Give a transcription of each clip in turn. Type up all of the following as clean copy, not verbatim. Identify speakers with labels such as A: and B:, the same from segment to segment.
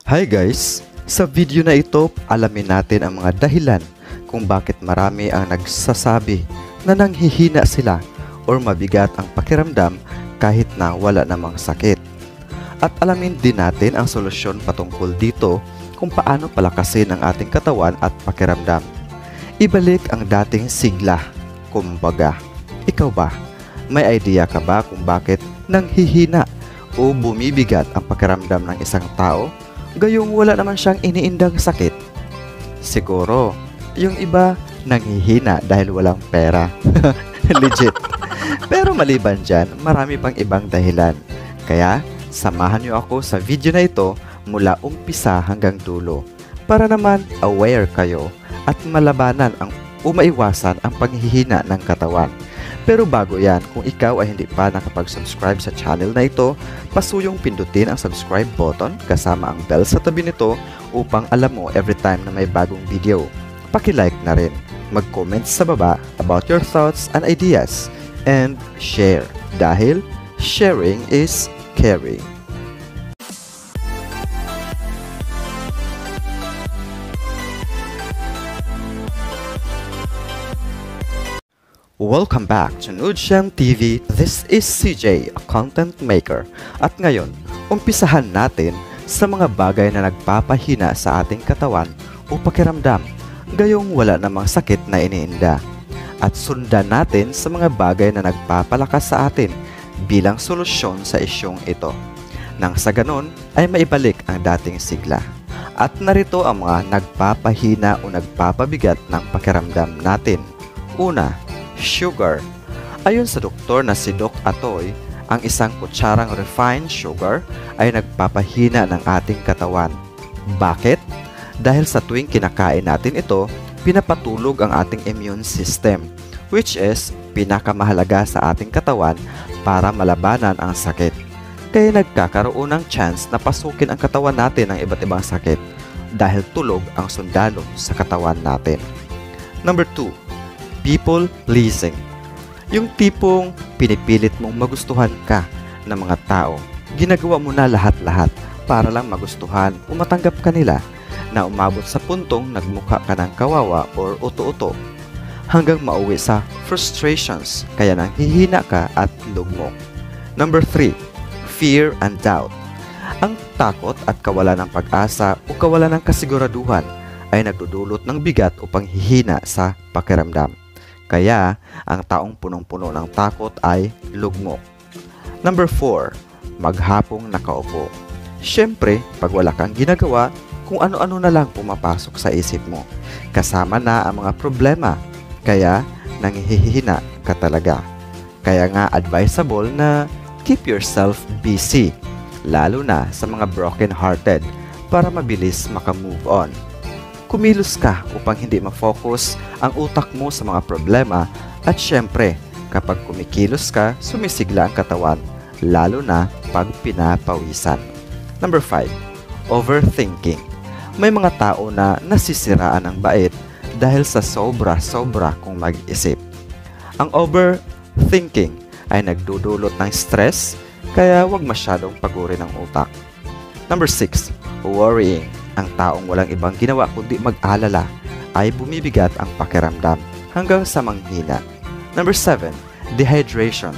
A: Hi guys! Sa video na ito, alamin natin ang mga dahilan kung bakit marami ang nagsasabi na nanghihina sila or mabigat ang pakiramdam kahit na wala namang sakit. At alamin din natin ang solusyon patungkol dito kung paano palakasin ang ating katawan at pakiramdam. Ibalik ang dating sigla, kumbaga. Ikaw ba? May idea ka ba kung bakit nanghihina o bumibigat ang pakiramdam ng isang tao? Gayong wala naman siyang iniindang sakit. Siguro, yung iba nanghihina dahil walang pera. Legit. Pero maliban dyan, marami pang ibang dahilan. Kaya, samahan niyo ako sa video na ito mula umpisa hanggang dulo para naman aware kayo at malabanan o maiwasan ang paghihina ng katawan. Pero bago yan, kung ikaw ay hindi pa nakapag-subscribe sa channel na ito, pasuyong pindutin ang subscribe button kasama ang bell sa tabi nito upang alam mo every time na may bagong video. Paki-like na rin, mag-comment sa baba about your thoughts and ideas, and share dahil sharing is caring. Welcome back to Nudsham TV. This is CJ, a content maker. At ngayon, umpisahan natin sa mga bagay na nagpapahina sa ating katawan o pakiramdam, gayong wala namang sakit na iniinda. At sundan natin sa mga bagay na nagpapalakas sa atin bilang solusyon sa isyong ito. Nang sa ganon ay maibalik ang dating sigla. At narito ang mga nagpapahina o nagpapabigat ng pakiramdam natin. Una, sugar. Ayon sa doktor na si Doc Atoy, ang isang kutsarang refined sugar ay nagpapahina ng ating katawan. Bakit? Dahil sa tuwing kinakain natin ito, pinapatulog ang ating immune system, which is pinakamahalaga sa ating katawan para malabanan ang sakit. Kaya nagkakaroon ng chance na pasukin ang katawan natin ng iba't ibang sakit dahil tulog ang sundalo sa katawan natin. Number 2. People pleasing. Yung tipong pinipilit mong magustuhan ka ng mga tao. Ginagawa mo na lahat-lahat para lang magustuhan o matanggap ka nila na umabot sa puntong nagmukha ka ng kawawa or uto-uto hanggang mauwi sa frustrations kaya nanghihina ka at lugmok. Number 3. Fear and doubt. Ang takot at kawalan ng pag-asa o kawalan ng kasiguraduhan ay nagdudulot ng bigat o panghihina sa pakiramdam. Kaya, ang taong punong-puno ng takot ay lugmok. Number 4. Maghapong nakaupo. Siyempre, pag wala kang ginagawa, kung ano-ano na lang pumapasok sa isip mo. Kasama na ang mga problema. Kaya, nanghihina ka talaga. Kaya nga advisable na keep yourself busy. Lalo na sa mga broken-hearted para mabilis makamove on. Kumilos ka upang hindi ma-focus ang utak mo sa mga problema at syempre, kapag kumikilos ka, sumisigla ang katawan, lalo na pag pinapawisan. Number 5. Overthinking. May mga tao na nasisiraan ng bait dahil sa sobra-sobra kung mag-isip. Ang overthinking ay nagdudulot ng stress, kaya huwag masyadong pagurin ang utak. Number 6. Worrying. Ang taong walang ibang ginawa kundi mag-alala ay bumibigat ang pakiramdam hanggang sa manghina. Number 7. Dehydration.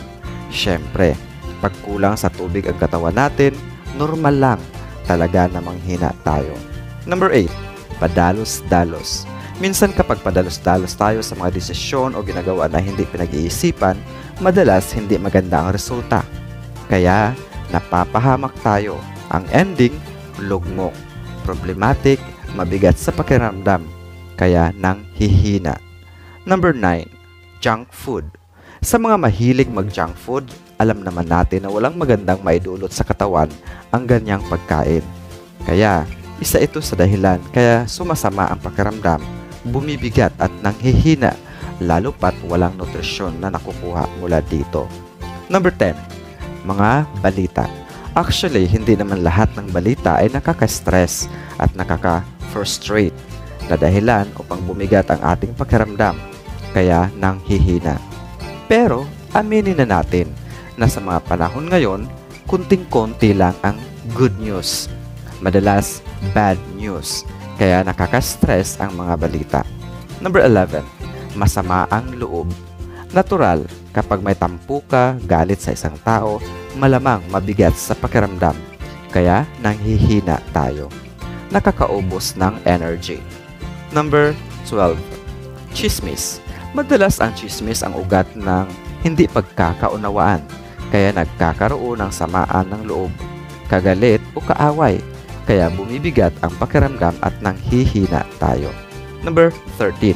A: Siyempre, pag kulang sa tubig ang katawan natin, normal lang talaga na manghina tayo. Number 8. Padalos-dalos. Minsan kapag padalos-dalos tayo sa mga desisyon o ginagawa na hindi pinag-iisipan, madalas hindi maganda ang resulta. Kaya, napapahamak tayo. Ang ending, lugmok. Problematic, mabigat sa pakiramdam, kaya nanghihina. Number 9. Junk food. Sa mga mahilig mag-junk food, alam naman natin na walang magandang maidulot sa katawan ang ganyang pagkain. Kaya, isa ito sa dahilan kaya sumasama ang pakiramdam, bumibigat at nanghihina, lalo pat walang nutrisyon na nakukuha mula dito. Number 10. Mga balita. Actually, hindi naman lahat ng balita ay nakaka-stress at nakaka-frustrate na dahilan upang bumigat ang ating pakiramdam, kaya nanghihina. Pero, aminin na natin na sa mga panahon ngayon, kunting-konti lang ang good news. Madalas, bad news, kaya nakaka-stress ang mga balita. Number 11, masama ang loob. Natural, kapag may tampuka, galit sa isang tao, malamang mabigat sa pakiramdam, kaya nanghihina tayo. Nakakaubos ng energy. Number 12, chismis. Madalas ang chismis ang ugat ng hindi pagkakaunawaan, kaya nagkakaroon ng samaan ng loob, kagalit o kaaway, kaya bumibigat ang pakiramdam at nanghihina tayo. Number 13,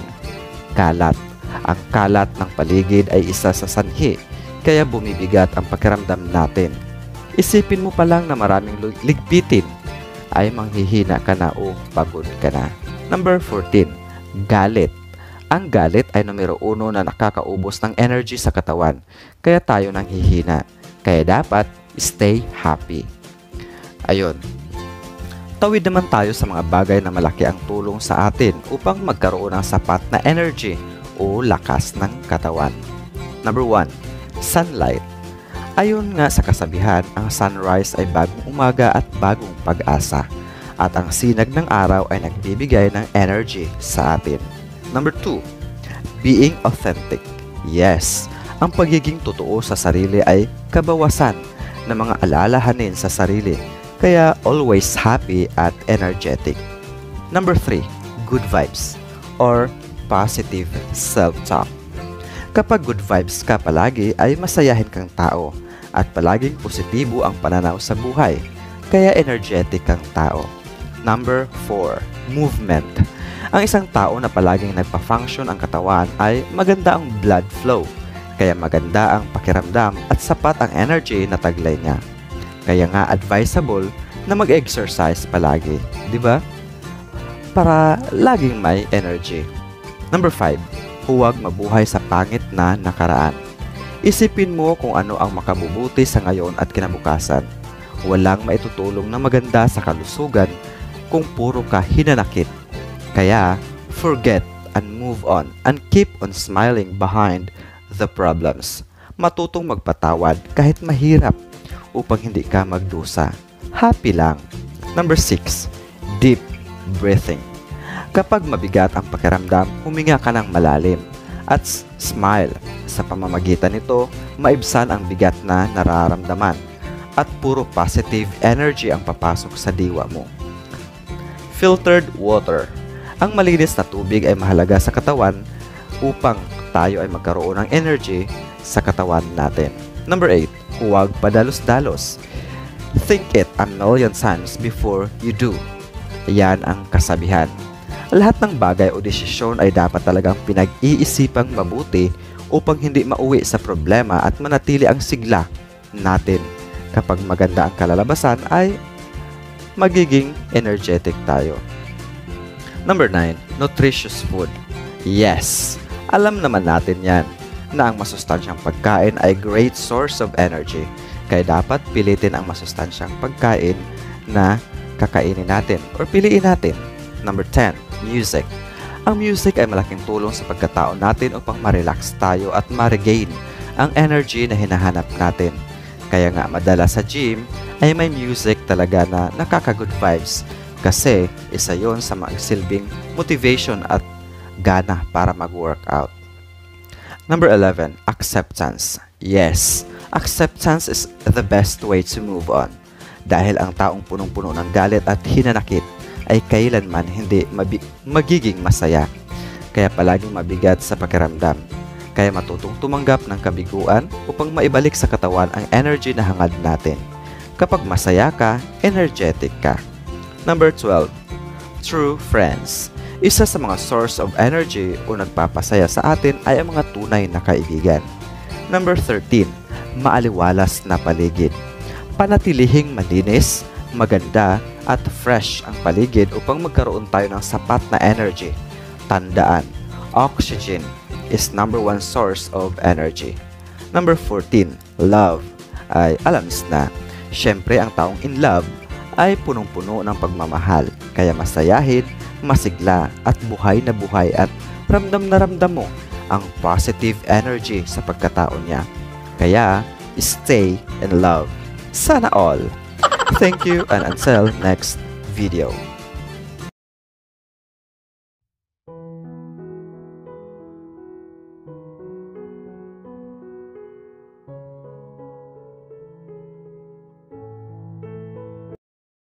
A: kalat. Ang kalat ng paligid ay isa sa sanhi, kaya bumibigat ang pakiramdam natin. Isipin mo pa lang na maraming ligpitin, ay manghihina ka na o pagod ka na. Number 14, galit. Ang galit ay numero 1 na nakakaubos ng energy sa katawan, kaya tayo nanghihina. Kaya dapat stay happy. Ayun. Tawid naman tayo sa mga bagay na malaki ang tulong sa atin upang magkaroon ng sapat na energy o lakas ng katawan. Number 1, sunlight. Ayon nga sa kasabihan, ang sunrise ay bagong umaga at bagong pag-asa, at ang sinag ng araw ay nagbibigay ng energy sa atin. Number 2, being authentic. Yes, ang pagiging totoo sa sarili ay kabawasan ng mga alalahanin sa sarili, kaya always happy at energetic. Number 3, good vibes or positive self-talk. Kapag good vibes ka palagi ay masayahin kang tao at palaging positibo ang pananaw sa buhay, kaya energetic kang tao. Number 4, movement. Ang isang tao na palaging nagpa-function ang katawan ay maganda ang blood flow, kaya maganda ang pakiramdam at sapat ang energy na taglay niya. Kaya nga advisable na mag-exercise palagi, di ba? Para laging may energy. Number 5, huwag mabuhay sa pangit na nakaraan. Isipin mo kung ano ang makabubuti sa ngayon at kinabukasan. Walang maitutulong na maganda sa kalusugan kung puro ka hinanakit. Kaya, forget and move on and keep on smiling behind the problems. Matutong magpatawad kahit mahirap upang hindi ka magdusa. Happy lang. Number 6, deep breathing. Kapag mabigat ang pakiramdam, huminga ka ng malalim at smile. Sa pamamagitan nito, maibsan ang bigat na nararamdaman at puro positive energy ang papasok sa diwa mo. Filtered water. Ang malinis na tubig ay mahalaga sa katawan upang tayo ay magkaroon ng energy sa katawan natin. Number 8, huwag padalos-dalos. Think it a million times before you do. Yan ang kasabihan. Lahat ng bagay o desisyon ay dapat talagang pinag-iisipang mabuti upang hindi mauwi sa problema at manatili ang sigla natin. Kapag maganda ang kalalabasan ay magiging energetic tayo. Number 9, nutritious food. Yes, alam naman natin yan na ang masustansyang pagkain ay great source of energy. Kaya dapat pilitin ang masustansyang pagkain na kakainin natin or piliin natin. Number 10, music. Ang music ay malaking tulong sa pagkatao natin upang ma-relax tayo at ma-regain ang energy na hinahanap natin. Kaya nga madalas sa gym ay may music talaga na nakaka-good vibes kasi isa yon sa magsilbing motivation at gana para mag-workout. Number 11, acceptance. Yes, acceptance is the best way to move on. Dahil ang taong punong-puno ng galit at hinanakit ay kailanman hindi magiging masaya. Kaya palaging mabigat sa pakiramdam. Kaya matutong tumanggap ng kabiguan upang maibalik sa katawan ang energy na hangad natin. Kapag masaya ka, energetic ka. Number 12, true friends. Isa sa mga source of energy o nagpapasaya sa atin ay ang mga tunay na kaibigan. Number 13, maaliwalas na paligid. Panatilihing malinis, maganda at fresh ang paligid upang magkaroon tayo ng sapat na energy. Tandaan, oxygen is number 1 source of energy. Number 14, love. Ay alams na. Siyempre, ang taong in love ay punong-puno ng pagmamahal. Kaya masayahin, masigla at buhay at ramdam na ramdam mo ang positive energy sa pagkatao niya. Kaya, stay in love. Sana all. Thank you and until next video.